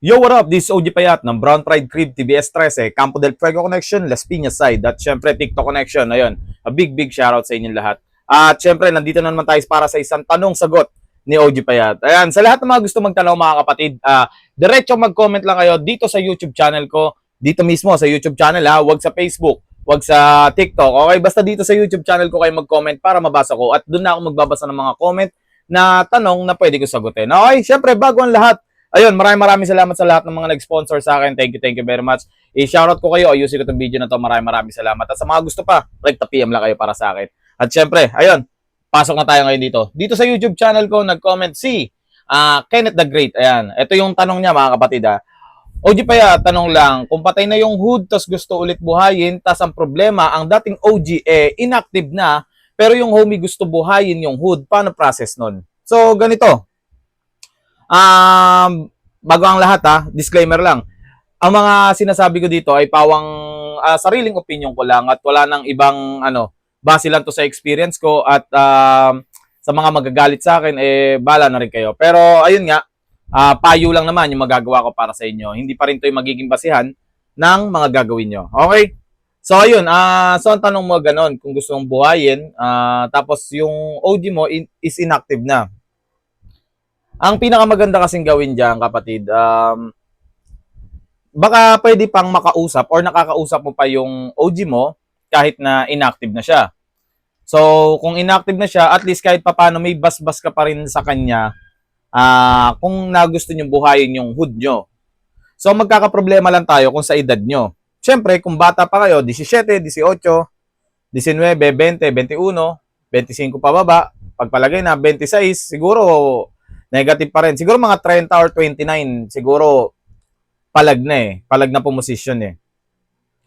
Yo, what up? This is OG Payat ng Brown Pride Crib TBS 13, Campo del Fuego Connection, Las Piñas side, at syempre TikTok Connection. Ayun, a big shoutout sa inyong lahat. At syempre, nandito na naman tayo para sa isang tanong-sagot ni OG Payat. Ayan, sa lahat ng mga gusto magtanong mga kapatid, diretso mag-comment lang kayo dito sa YouTube channel ko, dito mismo sa YouTube channel wag sa Facebook, wag sa TikTok. Okay, basta dito sa YouTube channel ko kayo mag-comment para mabasa ko at doon na ako magbabasa ng mga comment na tanong na pwede ko sagutin. Okay, syempre, bago ang lahat, ayun, maraming salamat sa lahat ng mga nag-sponsor sa akin. Thank you very much. I-shoutout ko kayo. Ayusin ko itong video na to. Maraming salamat. At sa mga gusto pa, like PM lang kayo para sa akin. At syempre, ayun, pasok na tayo ngayon dito. Dito sa YouTube channel ko, nag-comment si Kenneth the Great. Ayan, ito yung tanong niya mga kapatid OG Paya, tanong lang, kung patay na yung hood, tas gusto ulit buhayin, tas ang problema, ang dating OG inactive na, pero yung homie gusto buhayin yung hood, paano process nun? So, ganito. Bago ang lahat disclaimer lang. Ang mga sinasabi ko dito ay pawang sariling opinion ko lang at wala nang ibang base lang to sa experience ko at sa mga magagalit sa akin bala na rin kayo. Pero ayun nga, payo lang naman yung magagawa ko para sa inyo. Hindi pa rin to yung magiging basihan ng mga gagawin nyo. Okay? So ayun, so ang tanong mo ganon, kung gusto mong buhayin, tapos yung OG mo is inactive na. Ang pinakamaganda kasing gawin diyan, kapatid, baka pwede pang makausap or nakakausap mo pa yung OG mo kahit na inactive na siya. So, kung inactive na siya, at least kahit papaano may basbas ka pa rin sa kanya kung nagusto nyo buhayin yung hood nyo. So, magkakaproblema lang tayo kung sa edad nyo. Siyempre, kung bata pa kayo, 17, 18, 19, 20, 21, 25 pababa, pagpalagay na 26, siguro negative pa rin. Siguro mga 30 or 29, siguro palag na palag na pumosisyon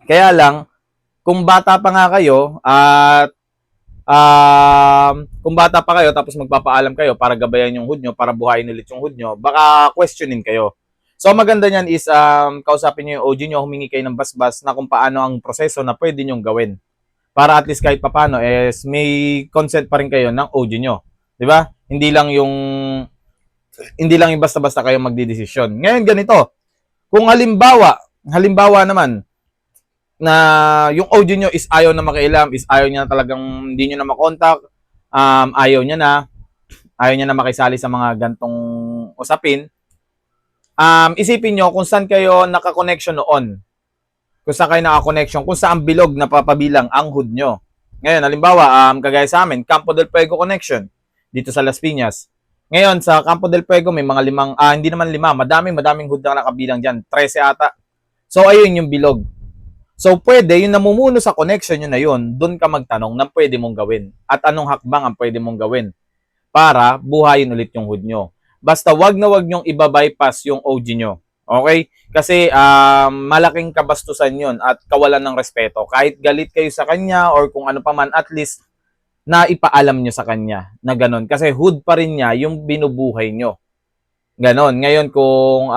Kaya lang, kung bata pa nga kayo at kung bata pa kayo tapos magpapaalam kayo para gabayan yung hood nyo, para buhayin ulit yung hood nyo, baka questionin kayo. So maganda niyan is kausapin nyo yung OG nyo, humingi kayo ng basbas na kung paano ang proseso na pwede nyong gawin. Para at least kahit papaano may consent pa rin kayo ng OG nyo. 'Di ba? Hindi lang yung basta-basta kayo magdidesisyon. Ngayon ganito, kung halimbawa naman na yung OG nyo is ayaw na makialam, is ayaw niya na talagang hindi nyo na makontak, ayaw niya na makisali sa mga gantong usapin, isipin nyo kung saan kayo naka-connection noon. Kung saan kayo naka-connection, kung saan bilog na papabilang ang hood nyo. Ngayon, halimbawa, kagaya sa amin, Campo del Fuego Connection, dito sa Las Piñas. Ngayon, sa Campo del Fuego, may mga hindi naman 5, madaming hood na nakabilang dyan, 13 ata. So, ayun yung bilog. So, pwede, yung namumuno sa connection nyo na yun, doon ka magtanong ng pwede mong gawin. At anong hakbang ang pwede mong gawin para buhayin ulit yung hood nyo. Basta wag na wag nyong iba-bypass yung OG nyo. Okay? Kasi malaking kabastusan yun at kawalan ng respeto. Kahit galit kayo sa kanya or kung ano pa man, at least na ipaalam nyo sa kanya na ganon. Kasi hood pa rin niya yung binubuhay nyo. Ganon. Ngayon kung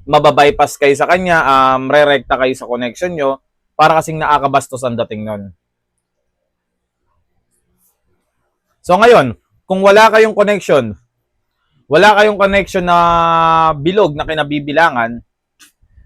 mababypass kayo sa kanya, re-recta kayo sa connection nyo, para kasing nakakabastos ang dating nun. So ngayon, kung wala kayong connection na bilog na kinabibilangan,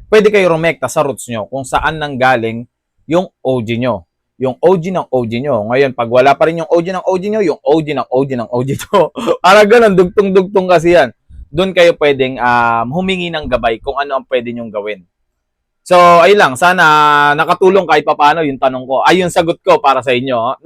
pwede kayo rumekta sa roots nyo kung saan nanggaling yung OG nyo. Yung OG ng OG nyo. Ngayon, pag wala pa rin yung OG ng OG nyo, yung OG ng OG ng OG nyo. Para ganun, dugtong-dugtong kasi yan. Doon kayo pwedeng humingi ng gabay kung ano ang pwede nyong gawin. So, ayun lang. Sana nakatulong kahit papaano yung tanong ko. Ay, yung sagot ko para sa inyo.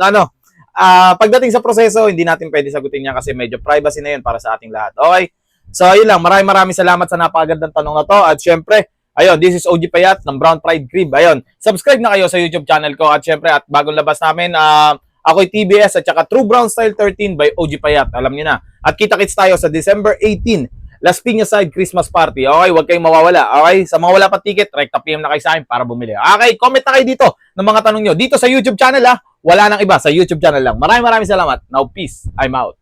Pagdating sa proseso, hindi natin pwede sagutin niya kasi medyo privacy na yun para sa ating lahat. Okay? So, ayun lang. Maraming salamat sa napakagandang tanong na to. At syempre, ayun, this is OG Payat ng Brown Pride Crib. Ayun, subscribe na kayo sa YouTube channel ko. At syempre, at bagong labas namin, ako'y TBS at saka True Brown Style 13 by OG Payat. Alam niyo na. At kita-kits tayo sa December 18, Las Piñas side Christmas party. Okay, huwag kayong mawawala. Okay, sa mga wala pa ticket, rekta PM na kayo sa akin para bumili. Okay, comment na kayo dito ng mga tanong nyo. Dito sa YouTube channel Wala nang iba, sa YouTube channel lang. Maraming salamat. Now, peace. I'm out.